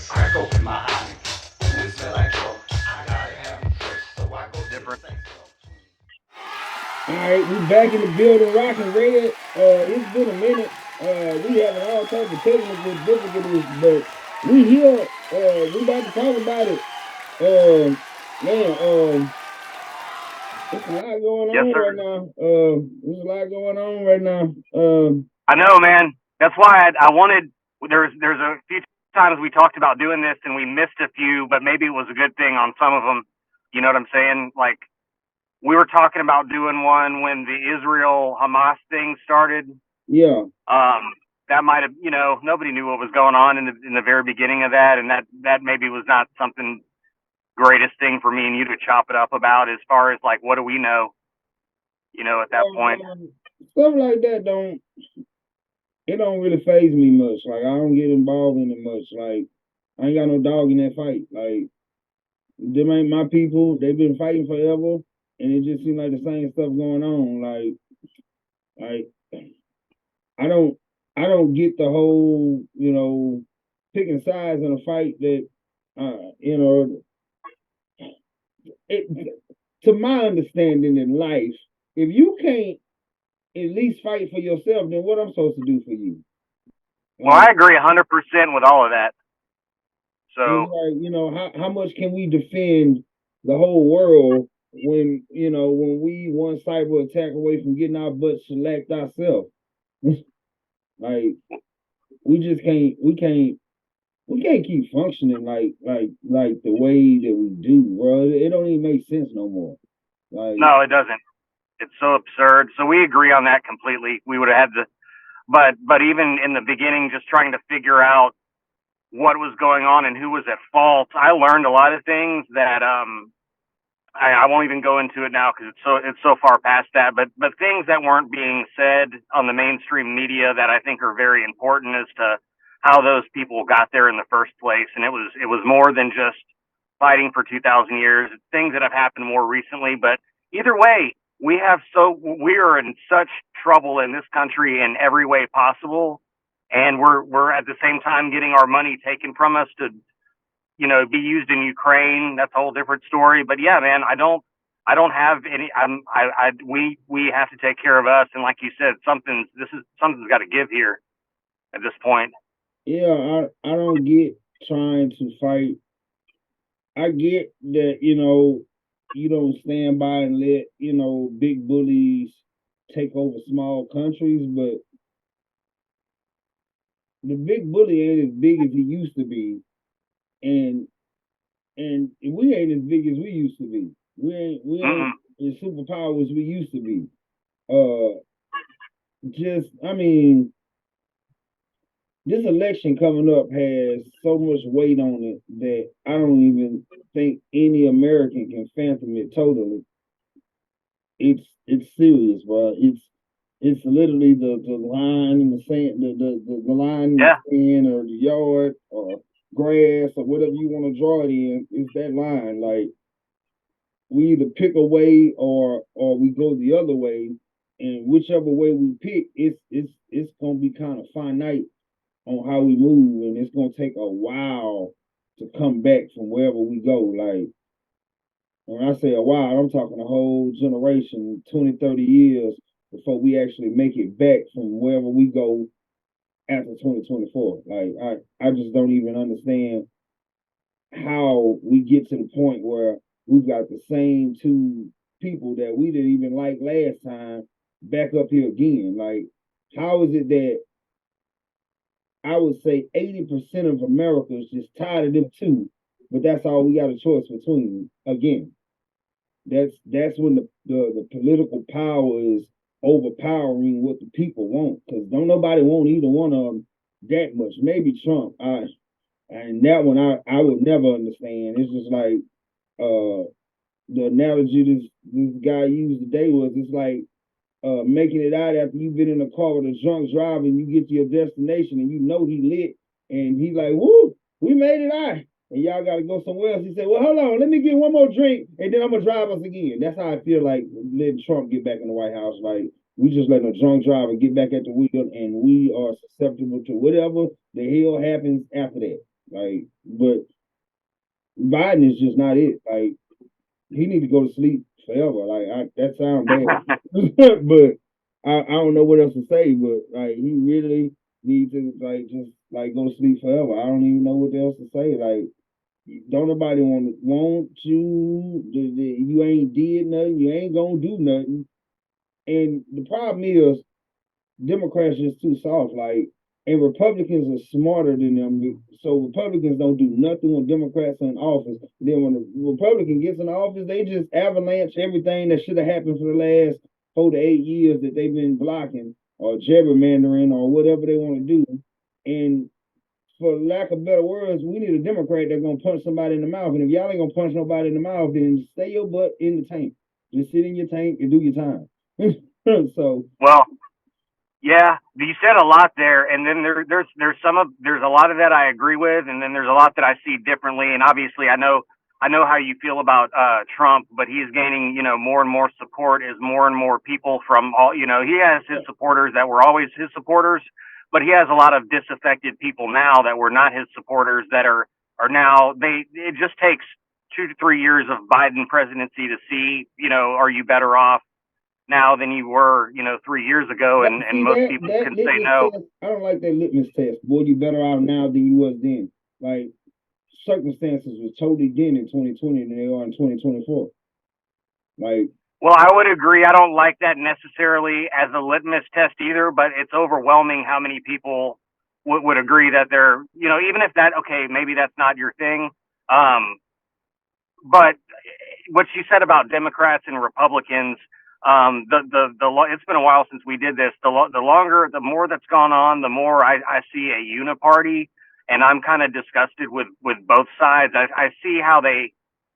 Crack open my eye. When it smell like trouble, I gotta have it fresh. So I go to the Different. safe zone. All right, we back in the building, rocking red. It's been a minute. We having all type of technical difficulties, but we here. We about to talk about it. Man, it's a lot going Yes, on sir. right now. There's a lot going on right now. I know, man. That's why I wanted. There's a few times we talked about doing this and we missed a few, but maybe it was a good thing on some of them. You know what I'm saying? Like we were talking about doing one when the Israel Hamas thing started. Yeah. Um, that might have, nobody knew what was going on in the very beginning of that, and that maybe was not something greatest thing for me and you to chop it up about as far as like what do we know, at that point. Stuff like that don't really phase me much. Like I don't get involved in it much. Like I ain't got no dog in that fight. Like them ain't my people. They've been fighting forever, and it just seems like the same stuff going on. Like I don't, I don't get the whole, picking sides in a fight that, it. To my understanding in life, if you can't at least fight for yourself, then what I'm supposed to do for you? Well, Like I agree 100% with all of that. it's So like how much can we defend the whole world when we one cyber attack away from getting our butts shellacked ourselves? Like we just can't we can't keep functioning like the way that we do, bro. It don't even make sense no more. Like no, it doesn't. It's so absurd. So we agree on that completely. We would have had to, but even in the beginning, just trying to figure out what was going on and who was at fault, I learned a lot of things that I won't even go into it now because it's so far past that. But things that weren't being said on the mainstream media that I think are very important as to how those people got there in the first place. And it was more than just fighting for 2,000 years. It's things that have happened more recently. But either way, we are in such trouble in this country in every way possible, and we're at the same time getting our money taken from us to be used in Ukraine. That's a whole different story. But yeah, man, I don't have any. We have to take care of us. And like you said, something's got to give here at this point. yeah, I don't get trying to fight. I get that, you don't stand by and let, big bullies take over small countries, but the big bully ain't as big as he used to be. And we ain't as big as we used to be. We ain't Mm-mm. as superpower as we used to be. Uh just I mean, this election coming up has so much weight on it that I don't even think any American can fathom it totally. It's serious, bro. It's literally the line in the sand, the line in the Yeah, sand or the yard or grass or whatever you want to draw it in. It's that line. Like we either pick a way or we go the other way, and whichever way we pick, it's gonna be kind of finite on how we move, and it's gonna take a while to come back from wherever we go. Like when I say a while, I'm talking a whole generation, 20, 30 years before we actually make it back from wherever we go after 2024. Like I just don't even understand how we get to the point where we've got the same two people that we didn't even like last time back up here again. Like, how is it that I would say 80% of America is just tired of them two, but that's all we got a choice between again? That's when the political power is overpowering what the people want, because don't nobody want either one of them that much. Maybe Trump. And that one I would never understand. It's just like uh the analogy this guy used today was it's like making it out after you've been in a car with a drunk driver and you get to your destination and you know he lit and he like, woo, we made it out. And y'all gotta go somewhere else. He said, well, hold on, let me get one more drink and then I'm gonna drive us again. That's how I feel like letting Trump get back in the White House. Like we just letting a drunk driver get back at the wheel and we are susceptible to whatever the hell happens after that. Like, but Biden is just not it. Like, he need to go to sleep forever. Like, that sounds bad, but I don't know what else to say. But like, he really needs to like just like go to sleep forever. I don't even know what else to say. Like, don't nobody want you. You ain't did nothing. You ain't gonna do nothing. And the problem is Democrats just too soft. Like, and Republicans are smarter than them. So Republicans don't do nothing when Democrats are in office. Then when the Republican gets in office, they just avalanche everything that should have happened for the last 4 to 8 years that they've been blocking or gerrymandering or whatever they want to do. And for lack of better words, we need a Democrat that's gonna punch somebody in the mouth. And if y'all ain't gonna punch nobody in the mouth, then stay your butt in the tank. Just sit in your tank and do your time. So Well, yeah, you said a lot there, and then there's a lot of that I agree with, and then there's a lot that I see differently. And obviously, I know how you feel about Trump, but he's gaining more and more support as more and more people from all he has his supporters that were always his supporters, but he has a lot of disaffected people now that were not his supporters that are now they. It just takes 2 to 3 years of Biden presidency to see are you better off now than you were, 3 years ago, that, and see most that people that can say litmus no. test. I don't like that litmus test. Boy, you better off now than you was then. Like circumstances was totally different in 2020 than they are in 2024. Like Well, I would agree. I don't like that necessarily as a litmus test either, but it's overwhelming how many people would agree that they're, even if that, okay, maybe that's not your thing. Um, but what you said about Democrats and Republicans, it's been a while since we did this. The more that's gone on, the more I see a uniparty, and I'm kind of disgusted with both sides. I see how they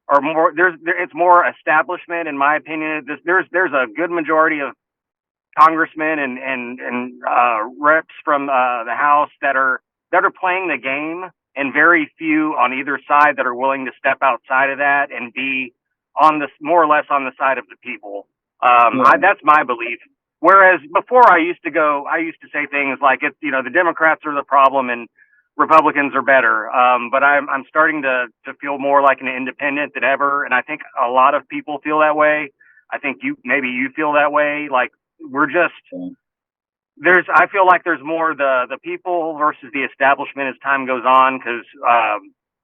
are more. It's more establishment, in my opinion. There's a good majority of congressmen and reps from the House that are playing the game, and very few on either side that are willing to step outside of that and be on the more or less on the side of the people. yeah, That's my belief. Whereas before, I used to say things like the Democrats are the problem and Republicans are better. But I'm starting to feel more like an independent than ever, and I think a lot of people feel that way. I think maybe you feel that way. Like we're just yeah, I feel like there's more the people versus the establishment as time goes on, because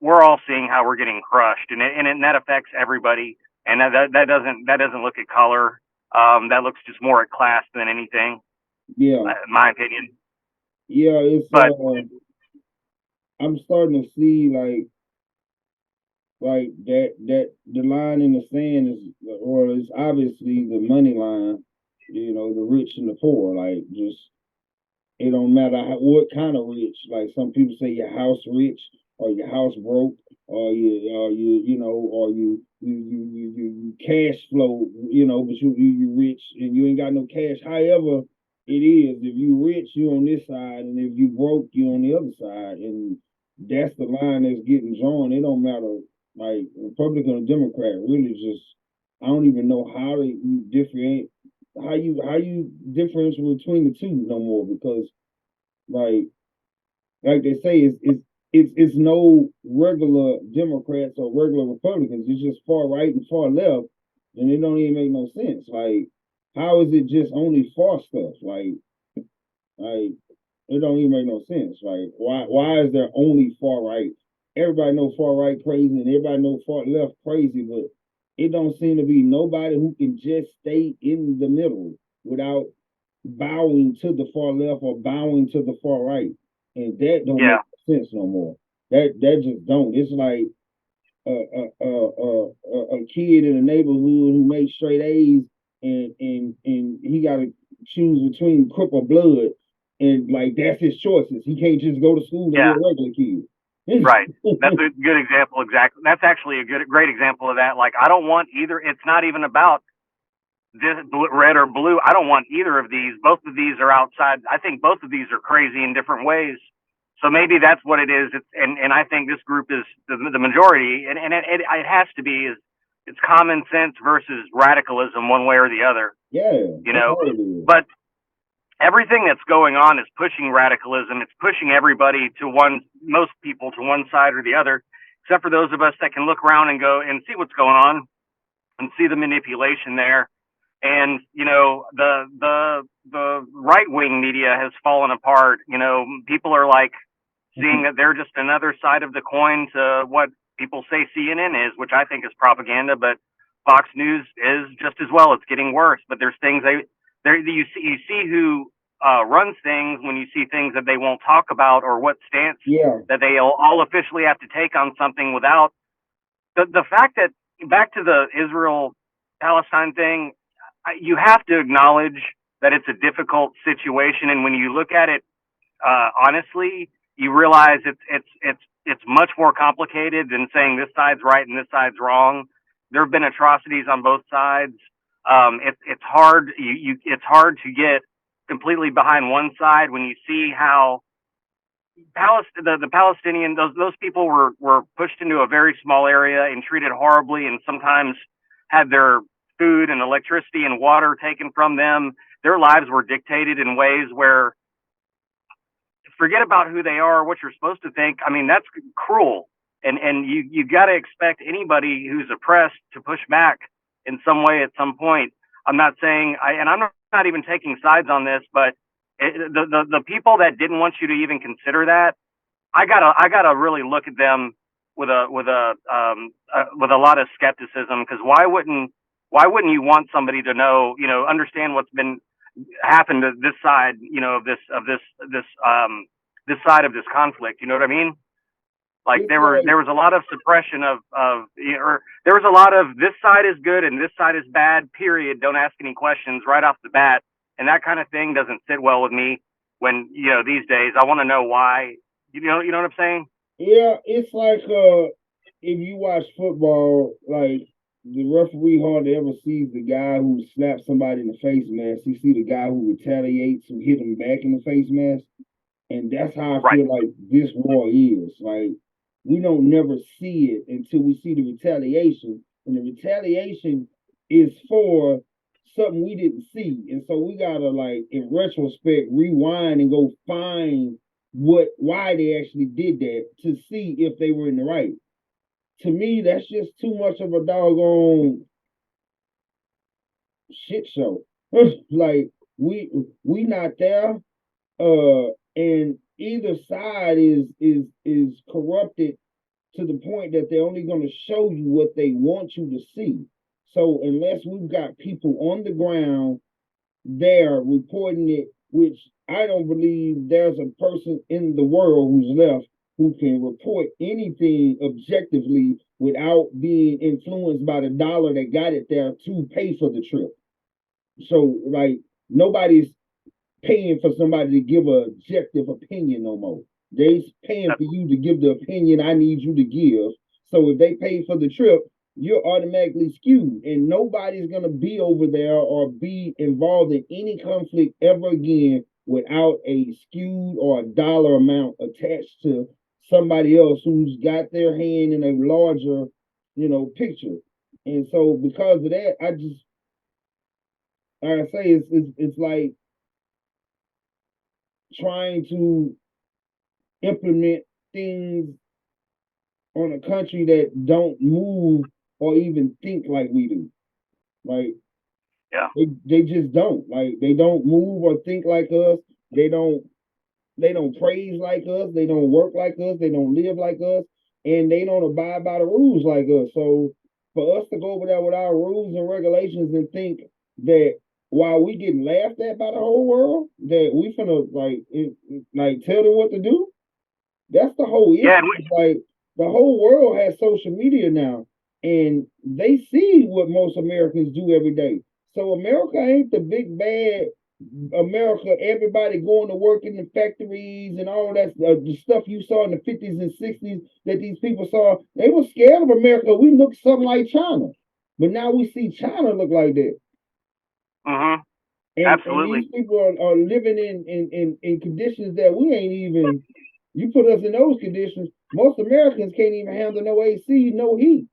we're all seeing how we're getting crushed, and that affects everybody, and that doesn't look at color. That looks just more at class than anything, yeah, in my opinion. yeah. It's But I'm starting to see like that the line in the sand is, or it's obviously the money line. The rich and the poor. Like just it don't matter what kind of rich. Like some people say your house rich or your house broke or you cash flow, but you rich and you ain't got no cash. However, it is. If you rich, you on this side, and if you broke, you on the other side. And that's the line that's getting drawn. It don't matter like Republican or Democrat, really just I don't even know how to differentiate how you differentiate between the two no more because like like they say it's no regular Democrats or regular Republicans. It's just far right and far left, and it don't even make no sense. Like how is it just only far stuff? Like it don't even make no sense. Like why is there only far right? Everybody know far right crazy and everybody know far left crazy, but it don't seem to be nobody who can just stay in the middle without bowing to the far left or bowing to the far right, and that don't make yeah, sense no more. That just don't. It's like a kid in a neighborhood who makes straight A's, and he got to choose between Crip or Blood, and like that's his choices. He can't just go to school and be yeah, a regular kid. right. That's a good example. Exactly. That's actually a great example of that. Like I don't want either. It's not even about this red or blue. I don't want either of these. Both of these are outside. I think both of these are crazy in different ways. So maybe that's what it is. And I think this group is the majority, and it has to be is it's common sense versus radicalism one way or the other. Yeah, You that's know, all it is. but everything that's going on is pushing radicalism. It's pushing everybody to most people to one side or the other, except for those of us that can look around and go and see what's going on and see the manipulation there. And the right wing media has fallen apart. People are like seeing that they're just another side of the coin to what people say CNN is, which I think is propaganda. But Fox News is just as well. It's getting worse. But there's things you see who runs things when you see things that they won't talk about, or what stance that they all officially have to take on something without the fact that, back to the Israel Palestine thing, you have to acknowledge that it's a difficult situation, and when you look at it honestly, you realize it's much more complicated than saying this side's right and this side's wrong. There have been atrocities on both sides. It's hard. It's hard to get completely behind one side when you see how the Palestinian, those people were pushed into a very small area and treated horribly, and sometimes had their food and electricity and water taken from them. Their lives were dictated in ways where, forget about who they are, what you're supposed to think. I mean, that's cruel, and you got to expect anybody who's oppressed to push back in some way at some point. I'm not saying, and I'm not even taking sides on this, but the people that didn't want you to even consider that, I gotta really look at them with a lot of skepticism, because why wouldn't you want somebody to know, understand what's been happened to this side, of this side of this conflict? You know what I mean? Like there was a lot of suppression or there was a lot of, this side is good and this side is bad, period. Don't ask any questions right off the bat. And that kind of thing doesn't sit well with me when, these days I want to know why, you know what I'm saying? Yeah, it's like if you watch football, like the referee hardly ever sees the guy who slaps somebody in the face mask. He see the guy who retaliates, who hit him back in the face mask. And that's how I Right. feel like this war is. Like, we don't never see it until we see the retaliation. And the retaliation is for something we didn't see. And so we gotta, like, in retrospect, rewind and go find why they actually did that to see if they were in the right. To me, that's just too much of a doggone shit show. Like, we not there. And either side is corrupted to the point that they're only going to show you what they want you to see. So unless we've got people on the ground there reporting it, which I don't believe there's a person in the world who's left who can report anything objectively without being influenced by the dollar that got it there to pay for the trip. So, like, nobody's paying for somebody to give an objective opinion no more. They paying for you to give the opinion I need you to give. So if they pay for the trip, you're automatically skewed, and nobody's gonna be over there or be involved in any conflict ever again without a skewed or a dollar amount attached to somebody else who's got their hand in a larger, picture. And so because of that, I just, like I say, it's like trying to implement things on a country that don't move or even think like we do. Like, Yeah. they just don't. Like, they don't move or think like us. They don't praise like us. They don't work like us. They don't live like us. And they don't abide by the rules like us. So for us to go over there with our rules and regulations and think that while we getting laughed at by the whole world, that we finna like tell them what to do, that's the whole issue. Yeah. It's like the whole world has social media now, and they see what most Americans do every day. So America ain't the big bad America. Everybody going to work in the factories and all that the stuff you saw in the 50s and 60s that these people saw. They were scared of America. We looked something like China, but now we see China look like that. Mm-hmm. And Absolutely. these people are living in conditions that we ain't even. You put us in those conditions, most Americans can't even handle no AC, no heat.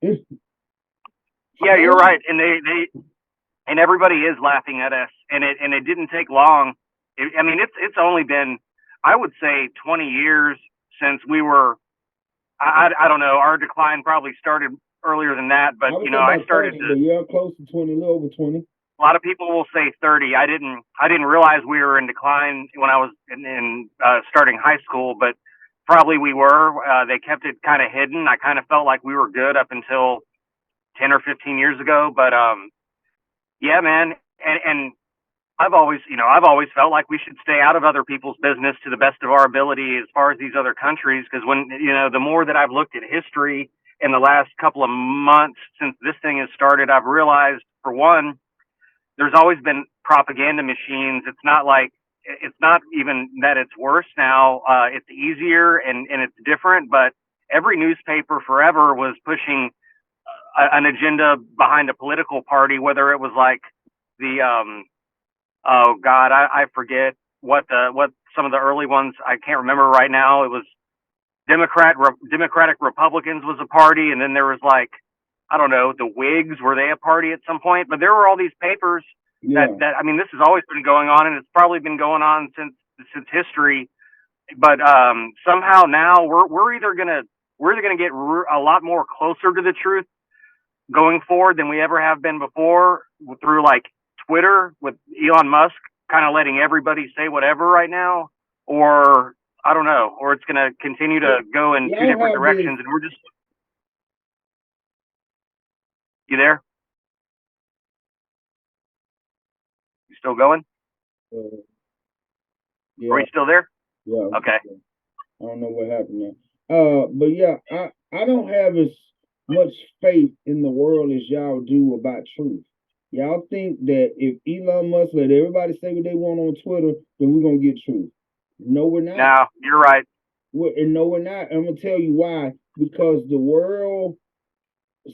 Yeah, you're right. And and everybody is laughing at us. And it didn't take long. I mean, it's only been, I would say, 20 years since we were. I don't know. Our decline probably started earlier than that, I but would you say know, I about started 30, to. but yeah, close to 20, a little over 20. A lot of people will say 30. I didn't realize we were in decline when I was in starting high school, but probably we were. They kept it kind of hidden. I kind of felt like we were good up until 10 or 15 years ago, but yeah, man. And I've always felt like we should stay out of other people's business to the best of our ability as far as these other countries. Because when, the more that I've looked at history in the last couple of months since this thing has started, I've realized, for one, there's always been propaganda machines. It's not even that it's worse now. It's easier and it's different, but every newspaper forever was pushing an agenda behind a political party, whether it was like the oh God, I forget what some of the early ones, I can't remember right now. It was Democratic Republicans was a party, and then there was like, I don't know, the Whigs, were they a party at some point? But there were all these papers Yeah. that I mean, this has always been going on, and it's probably been going on since history. But somehow now we're either gonna get a lot more closer to the truth going forward than we ever have been before, through like Twitter with Elon Musk kind of letting everybody say whatever right now, or I don't know, or it's going to continue to go in two Y'all different have this. directions, and we're just. You there? You still going? Uh, Are yeah, you still there? yeah. Okay. I don't know what happened there. But yeah, I don't have as much faith in the world as y'all do about truth. Y'all think that if Elon Musk let everybody say what they want on Twitter, then we're gonna get truth. No, we're not. No, you're right. And no, we're not. I'm gonna tell you why. Because the world,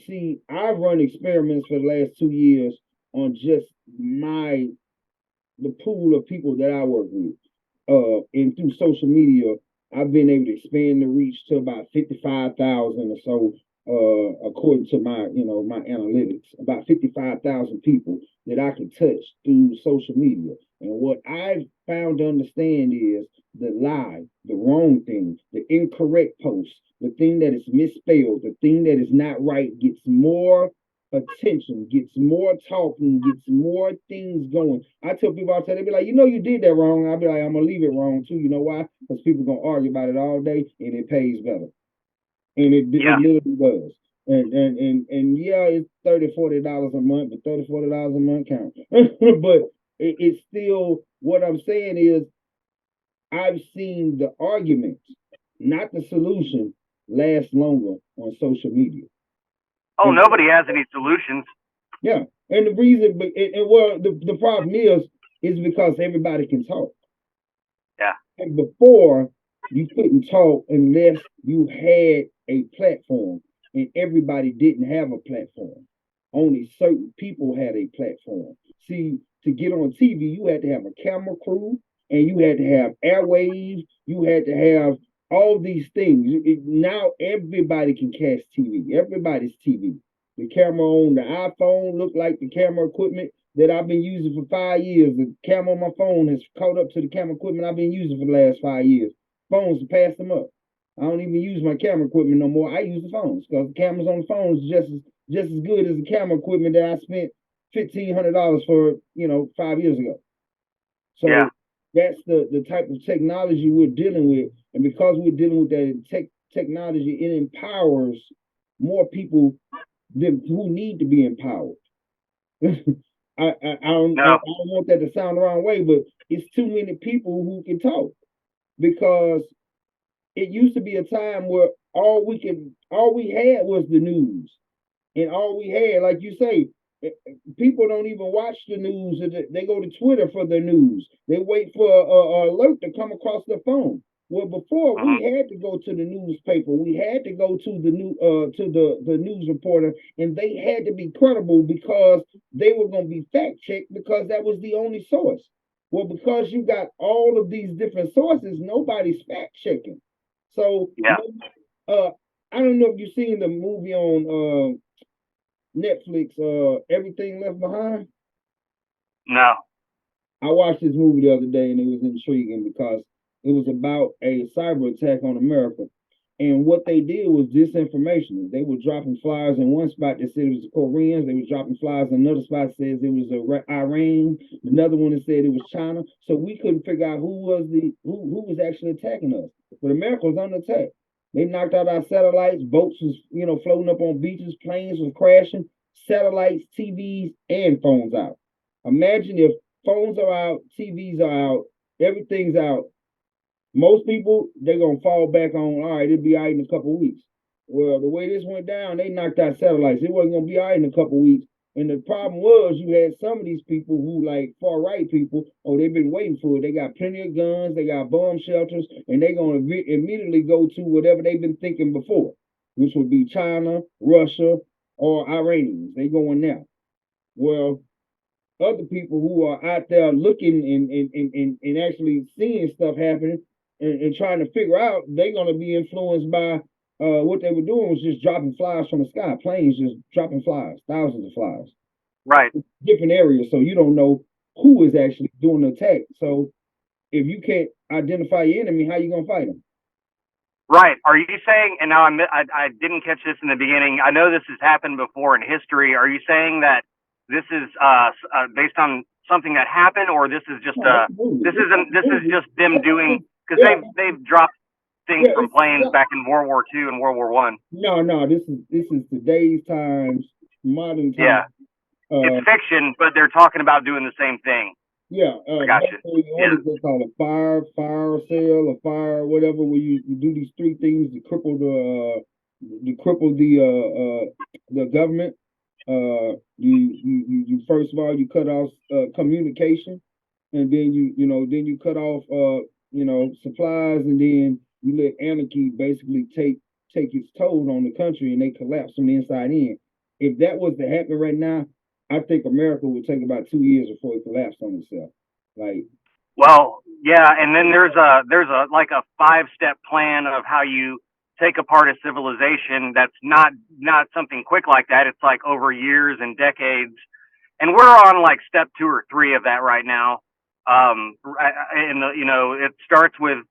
see, I've run experiments for the last 2 years on just the pool of people that I work with. And through social media, I've been able to expand the reach to about 55,000 or so, according to my analytics, about 55,000 people that I can touch through social media. And what I've found to understand is the lie, the wrong thing, the incorrect post, the thing that is misspelled, the thing that is not right gets more attention, gets more talking, gets more things going. I tell people all the time, they be like, you did that wrong. I'll be like, I'm gonna leave it wrong too. You know why? Because people gonna argue about it all day and it pays better. And it Yeah. literally does. And yeah, it's $30, $40 a month, but $30, $40 a month count. But it's still, what I'm saying is, I've seen the arguments, not the solution, last longer on social media. Oh, And nobody has any solutions. yeah, and the reason, well, the problem is because everybody can talk. Yeah. And before, you couldn't talk unless you had a platform, and everybody didn't have a platform. Only certain people had a platform. See, to get on TV, you had to have a camera crew, and you had to have airwaves. You had to have all these things. Now everybody can cast TV. Everybody's TV. The camera on the iPhone look like the camera equipment that I've been using for 5 years. The camera on my phone has caught up to the camera equipment I've been using for the last 5 years. Phones have passed them up. I don't even use my camera equipment no more. I use the phones because the cameras on the phones is just as good as the camera equipment that I spent $1,500 for, 5 years ago. Yeah. So that's the type of technology we're dealing with, and because we're dealing with that technology, it empowers more people who need to be empowered. I No. don't want that to sound the wrong way, but it's too many people who can talk, because it used to be a time where all we had was the news, and all we had, like you say, people don't even watch the news. They go to Twitter for the news. They wait for a alert to come across their phone. Well, before, Hmm. we had to go to the newspaper. We had to go to the news reporter, and they had to be credible because they were going to be fact checked, because that was the only source. Well, because you got all of these different sources, nobody's fact checking. So, Yeah. uh, I don't know if you've seen the movie on Netflix, Everything Left Behind. No. I watched this movie the other day and it was intriguing because it was about a cyber attack on America. And what they did was disinformation. They were dropping flyers in one spot that said it was the Koreans. They were dropping flyers in another spot that says it was Iran. Another one that said it was China. So we couldn't figure out who was actually attacking us. But America was under attack. They knocked out our satellites. Boats was floating up on beaches. Planes was crashing. Satellites, TVs, and phones out. Imagine if phones are out, TVs are out, everything's out. Most people, they're going to fall back on, all right, it'll be all right in a couple of weeks. Well, the way this went down, they knocked out satellites. It wasn't going to be all right in a couple of weeks. And the problem was you had some of these people who, like far right people, oh, they've been waiting for it. They got plenty of guns, they got bomb shelters, and they're going to immediately go to whatever they've been thinking before, which would be China, Russia, or Iranians. They going now. Well, other people who are out there looking and actually seeing stuff happening and trying to figure out, they're going to be influenced by what they were doing was just dropping flies from the sky, planes just dropping flies, thousands of flies, Right. different areas. So you don't know who is actually doing the attack. So if you can't identify your enemy, how you going to fight them? Right. Are you saying, and now I didn't catch this in the beginning. I know this has happened before in history. Are you saying that this is based on something that happened, or this is just this is just them doing, because they've dropped things from planes back in World War II and World War One. No, this is today's times, modern times. Yeah, it's fiction, but they're talking about doing the same thing. Yeah, gotcha. What is it called? A fire sale, a fire, whatever. Where you do these three things to cripple the government. You first of all you cut off communication, and then you cut off supplies, and then you let anarchy basically take its toll on the country, and they collapse from the inside in. If that was to happen right now, I think America would take about 2 years before it collapsed on itself. Like, well, yeah, and then there's a like a 5-step plan of how you take apart a civilization. That's not something quick like that. It's like over years and decades, and we're on like step 2 or 3 of that right now. And it starts with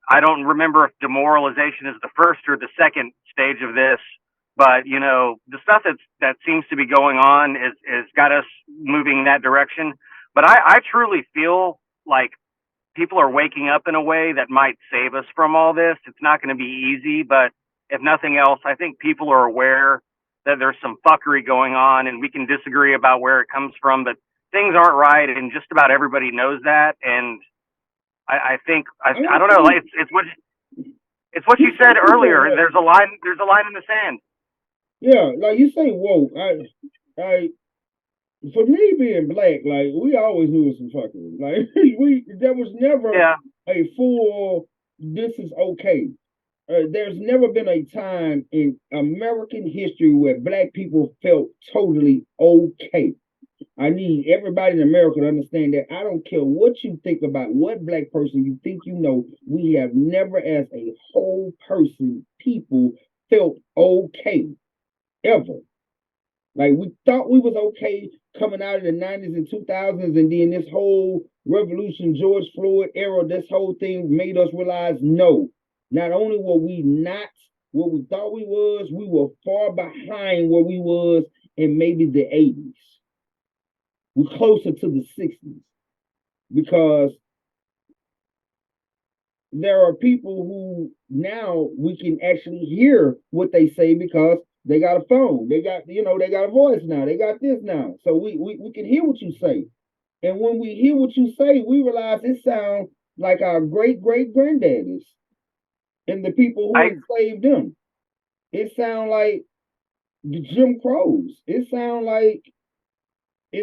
I don't remember if demoralization is the first or the second stage of this. But the stuff that seems to be going on is got us moving in that direction. But I truly feel like people are waking up in a way that might save us from all this. It's not going to be easy, but if nothing else, I think people are aware that there's some fuckery going on, and we can disagree about where it comes from, but things aren't right, and just about everybody knows that. And I think I don't know. Like it's what you said earlier. There's a line in the sand. Yeah, like you say, woke. I for me being black, like we always knew it was some fuckery. Like there was never a full. This is okay. There's never been a time in American history where black people felt totally okay. I need everybody in America to understand that. I don't care what you think about what black person you think you know. We have never, as a whole person, people felt okay ever. Like we thought we was okay coming out of the 90s and 2000s, and then this whole revolution, George Floyd era, this whole thing made us realize no. Not only were we not what we thought we were far behind where we was in maybe the 80s. We're closer to the 60s because there are people who now we can actually hear what they say because they got a phone. They got, they got a voice now. They got this now. So we can hear what you say. And when we hear what you say, we realize it sounds like our great-great-granddaddies and the people who enslaved them. It sounds like the Jim Crows. It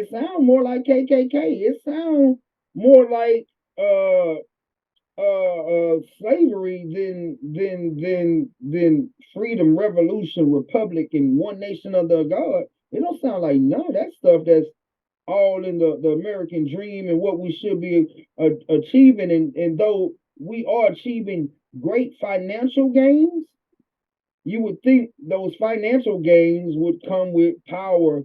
sounds more like KKK. It sounds more like slavery than freedom, revolution, republic, and one nation under God. It don't sound like none of that stuff that's all in the American dream and what we should be achieving. And though we are achieving great financial gains, you would think those financial gains would come with power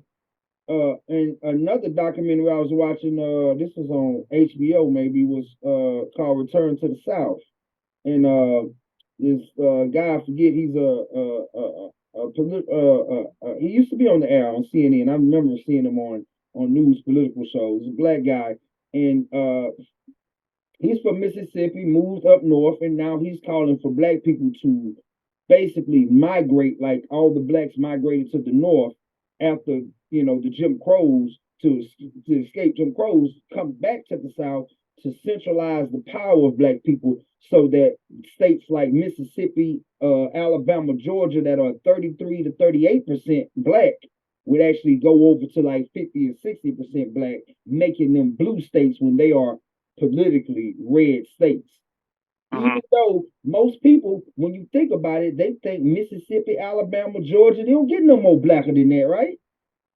and another documentary I was watching, this was on HBO, maybe, was called Return to the South. And this guy, I forget, he's he used to be on the air on CNN. I remember seeing him on news political shows. He's a black guy, and he's from Mississippi, moved up north, and now he's calling for black people to basically migrate, like all the blacks migrated to the north after the Jim Crows, to escape Jim Crows, come back to the South to centralize the power of black people, so that states like Mississippi, Alabama, Georgia, that are 33 to 38% black, would actually go over to like 50 or 60% black, making them blue states when they are politically red states. Even though most people, when you think about it, they think Mississippi, Alabama, Georgia, they don't get no more blacker than that, right?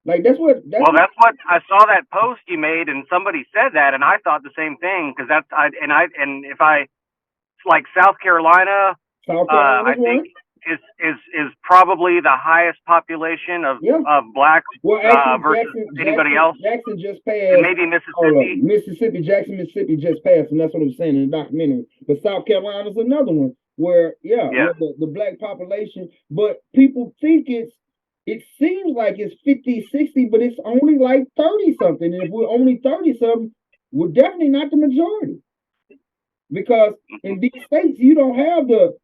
Like that's what that's what I saw, that post you made, and somebody said that, and I thought the same thing, because and if I, like South Carolina, I think is probably the highest population of blacks versus anybody else. Jackson just passed. And maybe Mississippi. Mississippi just passed, and that's what I'm saying in the documentary. But South Carolina is another one where where the black population, but people think it seems like it's 50, 60, but it's only like 30 something. And if we're only 30 something, we're definitely not the majority. Because in these states, you don't have the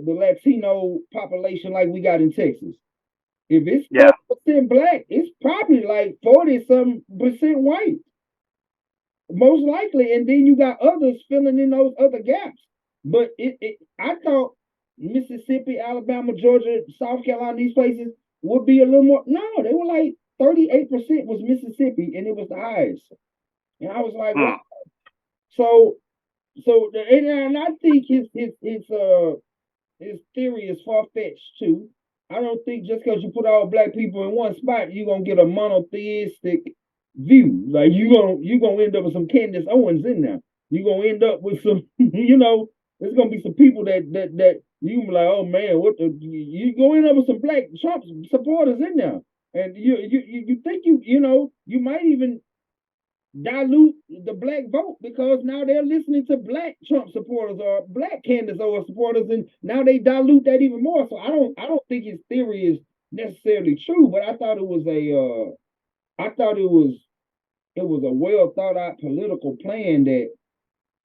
Latino population like we got in Texas. If it's 30% black, it's probably like 40-some% white, most likely. And then you got others filling in those other gaps. But I thought Mississippi, Alabama, Georgia, South Carolina, these places would be a little more. No, they were like 38% was Mississippi, and it was the highest. And I was like, wow. So and I think his theory is far fetched too. I don't think just because you put all black people in one spot, you're gonna get a monotheistic view. Like you're gonna end up with some Candace Owens in there. You're gonna end up with some, there's gonna be some people that you can be like, oh man, you gonna end up with some black Trump supporters in there, and you think you might even dilute the black vote, because now they're listening to black Trump supporters or black Candace Owens supporters, and now they dilute that even more. So I don't think his theory is necessarily true, but I thought it was a well thought out political plan, that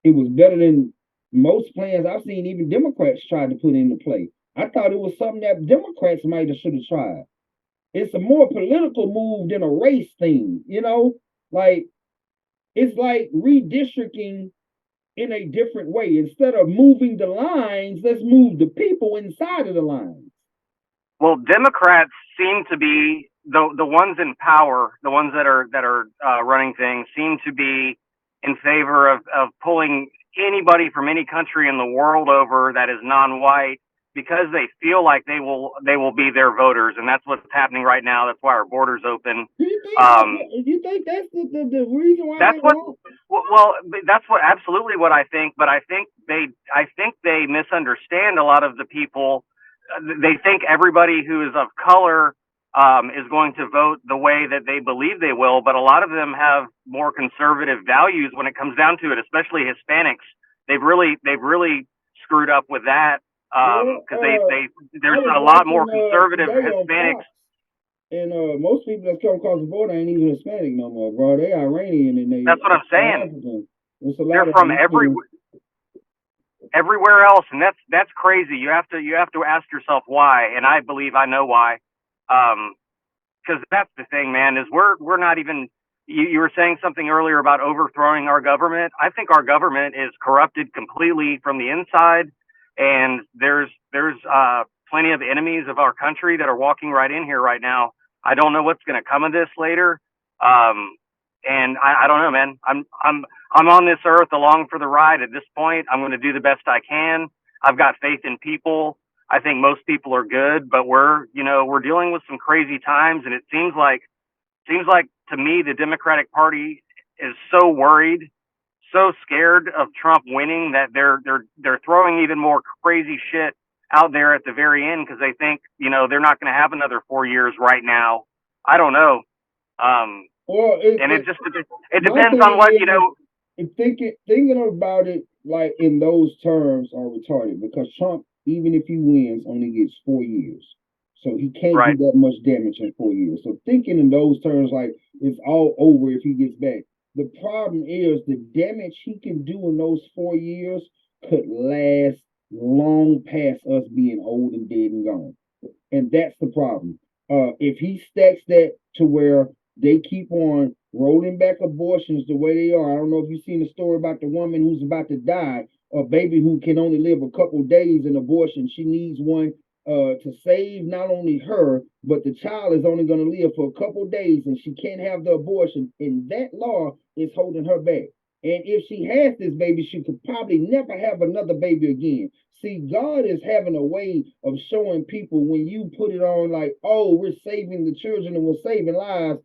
it was better than most plans I've seen even Democrats tried to put into play. I thought it was something that Democrats might have should have tried. It's a more political move than a race thing, like it's like redistricting in a different way. Instead of moving the lines, let's move the people inside of the lines. Well, Democrats seem to be the ones in power, the ones that are running things, seem to be in favor of pulling anybody from any country in the world over that is non-white, because they feel like they will be their voters, and that's what's happening right now. That's why our borders open. Do you think that's the reason why? That's that's absolutely what I think. But I think they misunderstand a lot of the people. They think everybody who is of color is going to vote the way that they believe they will, but a lot of them have more conservative values when it comes down to it, especially Hispanics. They've really screwed up with that, because there's a lot more conservative Hispanics. And most people that come across the border ain't even Hispanic no more, bro. They Iranian, and that's what I'm saying. They're from everywhere else, and that's crazy. You have to ask yourself why, and I believe I know why. Because that's the thing, man, is we're not even. You were saying something earlier about overthrowing our government. I think our government is corrupted completely from the inside, and there's plenty of enemies of our country that are walking right in here right now. I don't know what's going to come of this later, and I don't know, man. I'm on this earth along for the ride. At this point, I'm going to do the best I can. I've got faith in people. I think most people are good, but we're dealing with some crazy times, and it seems like to me the Democratic Party is so worried, so scared of Trump winning, that they're throwing even more crazy shit out there at the very end, because they think they're not going to have another 4 years right now. I don't know. Or And it my depends on thing what, is, thinking about it like in those terms are retarded because Trump, even if he wins, only gets 4 years. So he can't do right. that much damage in 4 years. So thinking in those terms, like it's all over if he gets back. The problem is the damage he can do in those 4 years could last long past us being old and dead and gone. And that's the problem. If he stacks that to where they keep on rolling back abortions the way they are, I don't know if you've seen the story about the woman who's about to die, a baby who can only live a couple days in abortion. She needs one to save not only her, but the child is only going to live for a couple days, and she can't have the abortion. And that law is holding her back. And if she has this baby, she could probably never have another baby again. See, God is having a way of showing people when you put it on like, oh, we're saving the children and we're saving lives.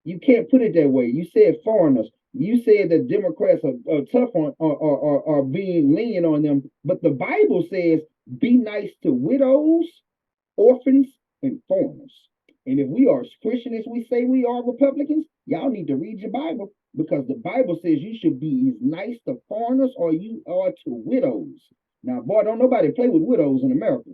You can't put it that way. You said foreigners. You said that Democrats are tough on are being lenient on them. But the Bible says, be nice to widows, orphans, and foreigners. And if we are as Christian as we say we are Republicans, y'all need to read your Bible because the Bible says you should be as nice to foreigners or you are to widows. Now, boy, don't nobody play with widows in America.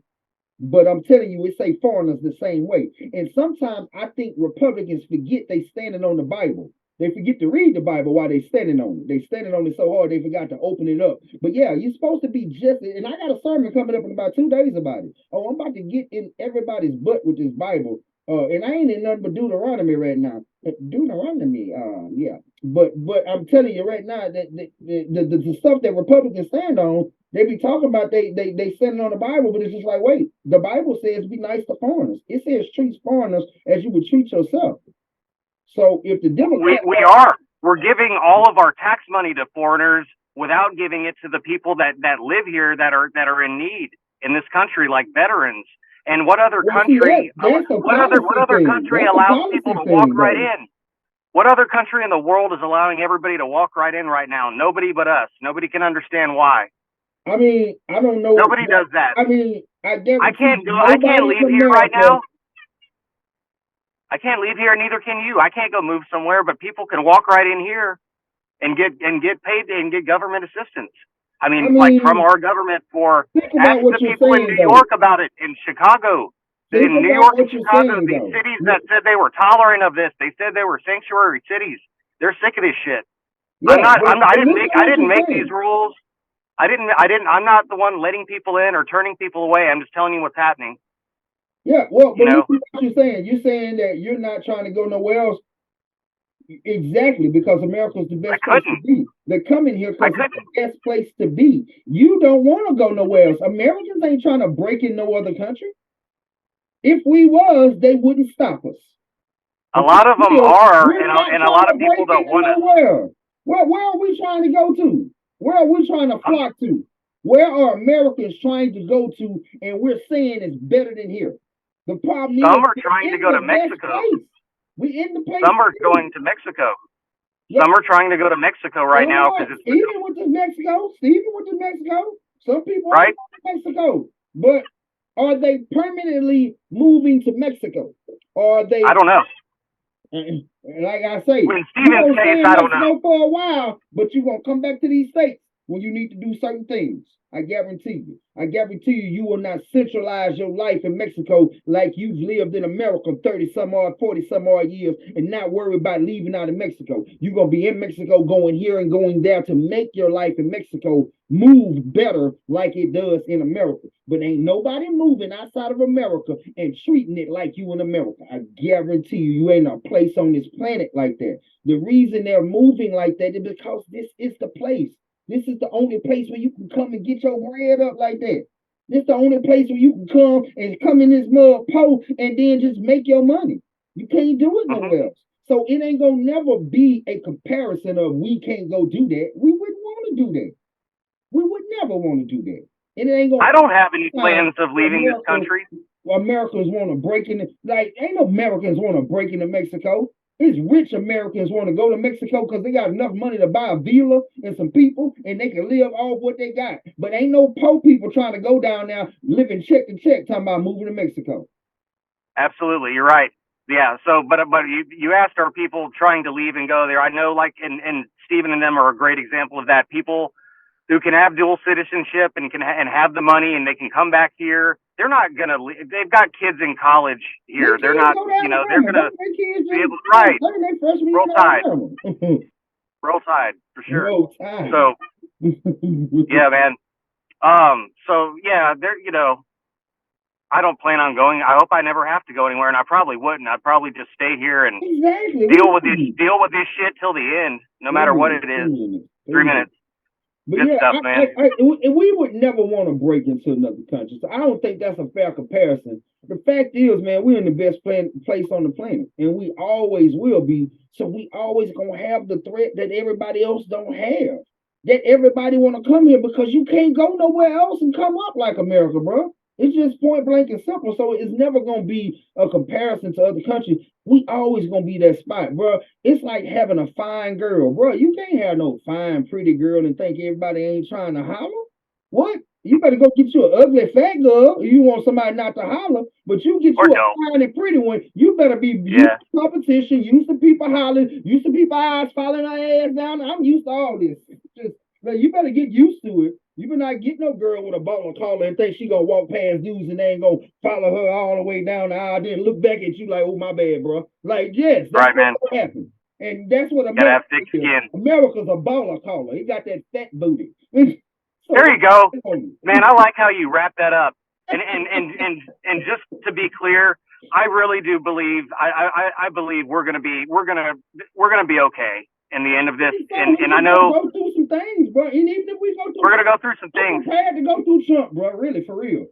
But I'm telling you, it say foreigners the same way. And sometimes I think Republicans forget they standing on the Bible. They forget to read the Bible while they standing on it. They standing on it so hard they forgot to open it up. But yeah, you're supposed to be just, and I got a sermon coming up in about 2 days about it. Oh, I'm about to get in everybody's butt with this Bible. And I ain't in nothing but Deuteronomy right now. Deuteronomy, yeah. But I'm telling you right now that the stuff that Republicans stand on, they be talking about they standing on the Bible, but it's just like, wait, the Bible says be nice to foreigners. It says treat foreigners as you would treat yourself. So if the Democrats We are. We're giving all of our tax money to foreigners without giving it to the people that live here that are in need in this country, like veterans. And what other well, see country? that's a What policy other thing. country That's a allows people policy to walk thing, right though. in? What other country in the world is allowing everybody to walk right in right now? Nobody but us. Nobody can understand why. I mean, I don't know. Nobody does that. I mean, I I guarantee can't you, go. I can't nobody in leave here right America. now. I can't leave here, neither can you. I can't go move somewhere, but people can walk right in here and get paid and get government assistance. I I mean, like from mean, our government for think ask about what the you're people in saying, New though. York about it, in Chicago, Think in New about York and what you're Chicago, saying, these though. cities that said they were tolerant of this, they said they were sanctuary cities. They're sick of this shit. Yeah, I but didn't listen make to what you're these saying. rules. I'm not the one letting people in or turning people away. I'm just telling you what's happening. Yeah, well, You but know, listen to what you're saying. You're saying that you're not trying to go nowhere else. Exactly, because America is the I best place to couldn't. be. They're coming here I because it's couldn't. the best place to be. You don't want to go nowhere else. Americans ain't trying to break in no other country. If we was, they wouldn't stop us. A The lot of thing them is, are, we're not and a trying lot to of people break don't into want us. nowhere. Where are we trying to go to? Where are we trying to I'm, flock to? Where are Americans trying to go to? And we're saying it's better than here. The problem is some are we're trying to in go the to best Mexico. place. We're in the place Some to are be. going to Mexico. Yeah, Some are trying to go to Mexico right some now are. because it's the Stephen went to Mexico. Stephen went to Mexico. Some people are right. going to Mexico. But are they permanently moving to Mexico? Or are I they, don't know. like I say, In you're Steven's going to case, stay in I don't know. Mexico for a while, but you're going to come back to these states when you need to do certain things. I guarantee you. I guarantee you, you will not centralize your life in Mexico like you've lived in America 30 some odd, 40 some odd years and not worry about leaving out of Mexico. You're going to be in Mexico, going here and going there to make your life in Mexico move better like it does in America. But ain't nobody moving outside of America and treating it like you in America. I guarantee you, you ain't a place on this planet like that. The reason they're moving like that is because this is the place. This is the only place where you can come and get your bread up like that. This is the only place where you can come in this mud po and then just make your money. You can't do it Hmm. nowhere else. So it ain't gonna never be a comparison of we can't go do that. We wouldn't want to do that. We would never want to do that. And it ain't gonna I don't have any time plans of leaving this America country. Americans want to break in. Like, ain't no Americans want to break into Mexico. It's rich Americans want to go to Mexico because they got enough money to buy a villa and some people, and they can live off what they got. But ain't no poor people trying to go down there living check to check, talking about moving to Mexico. Absolutely, you're right. Yeah. So, but you asked, are people trying to leave and go there? I know, like, and Steven and them are a great example of that. People who can have dual citizenship and and have the money and they can come back here. They're not gonna leave. They've got kids in college here. These They're kids not, go to they're Alabama. gonna Don't their kids be just able to ride. their freshman year Roll in Tide, Alabama? roll Tide for sure. Roll Tide. So yeah, man. So yeah, there. I don't plan on going. I hope I never have to go anywhere, and I probably wouldn't. I'd probably just stay here and Exactly. deal with this shit till the end, no matter what it is. 3 minutes. But Good yeah, stuff, man. and we would never want to break into another country. So I don't think that's a fair comparison. The fact is, man, we're in the best place on the planet, and we always will be. So we always gonna have the threat that everybody else don't have. That everybody want to come here because you can't go nowhere else and come up like America, bro. It's just point blank and simple. So it's never gonna be a comparison to other countries. We always gonna be that spot, bro. It's like having a fine girl, bro. You can't have no fine, pretty girl and think everybody ain't trying to holler. What? You better go get you an ugly fat girl if you want somebody not to holler. But you get you a fine and pretty one. You better be used to competition, used to people hollering, used to people eyes falling our ass down. I'm used to all this. Just like, you better get used to it. You better not get no girl with a bottle collar and think she gonna walk past dudes and they ain't gonna follow her all the way down the aisle, then look back at you like, oh my bad, bro. Like, yes, that's what happened. And that's what America is. America's a baller collar. He got that fat booty. So, there you go. Man, I like how you wrap that up. And just to be clear, I really do believe I believe we're gonna be okay in the end of this. And I know go through some things, bro. And even if we go through, we're gonna go through some things. I'm prepared to go through Trump, bro. Really, for real.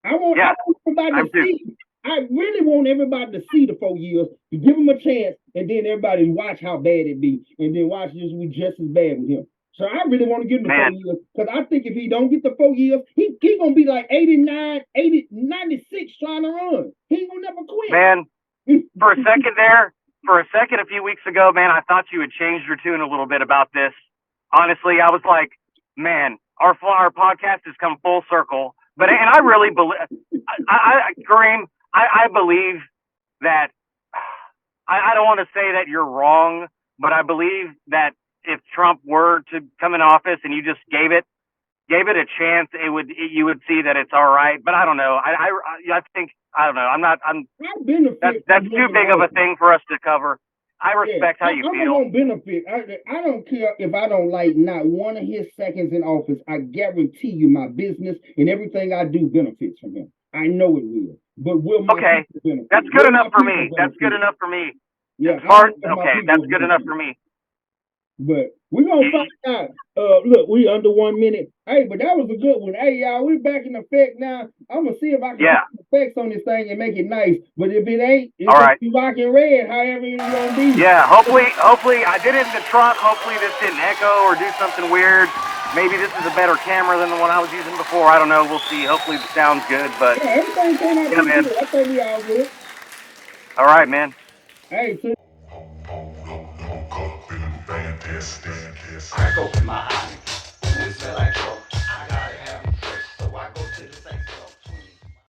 I want everybody to see. I really want everybody to see the 4 years, to give him a chance, and then everybody watch how bad it be, and then watch this be just as bad with him. So I really want to give him the 4 years, because I think if he don't get the 4 years, he gonna be like 89, 80, 96 trying to run. He ain't gonna never quit. Man, for a second a few weeks ago, man, I thought you had changed your tune a little bit about this. Honestly, I was like, man, our podcast has come full circle. But and I really believe, Kareem, I believe that. I don't want to say that you're wrong, but I believe that if Trump were to come in office and you just gave it a chance, you would see that it's all right. But I don't know. I think I don't know. That's too big of a thing for us to cover. I respect how you feel. I'm gonna benefit. I don't care if I don't like not one of his seconds in office. I guarantee you, my business and everything I do benefits from him. I know it will. But will my people benefit? That's good enough for me. That's good enough for me. Yeah. That's good enough for me. But we're gonna find out. Look, we under 1 minute. Hey, but that was a good one. Hey, y'all, we back in effect now. I'm gonna see if I can put effects on this thing and make it nice. But if it ain't, it's gonna be rocking red, however it's gonna be. Yeah, hopefully I did it in the truck. Hopefully this didn't echo or do something weird. Maybe this is a better camera than the one I was using before. I don't know. We'll see. Hopefully the sound's good. But yeah, everything came out good. I think we all good. All right, man. Hey, Crack open my eye. It smell like trouble.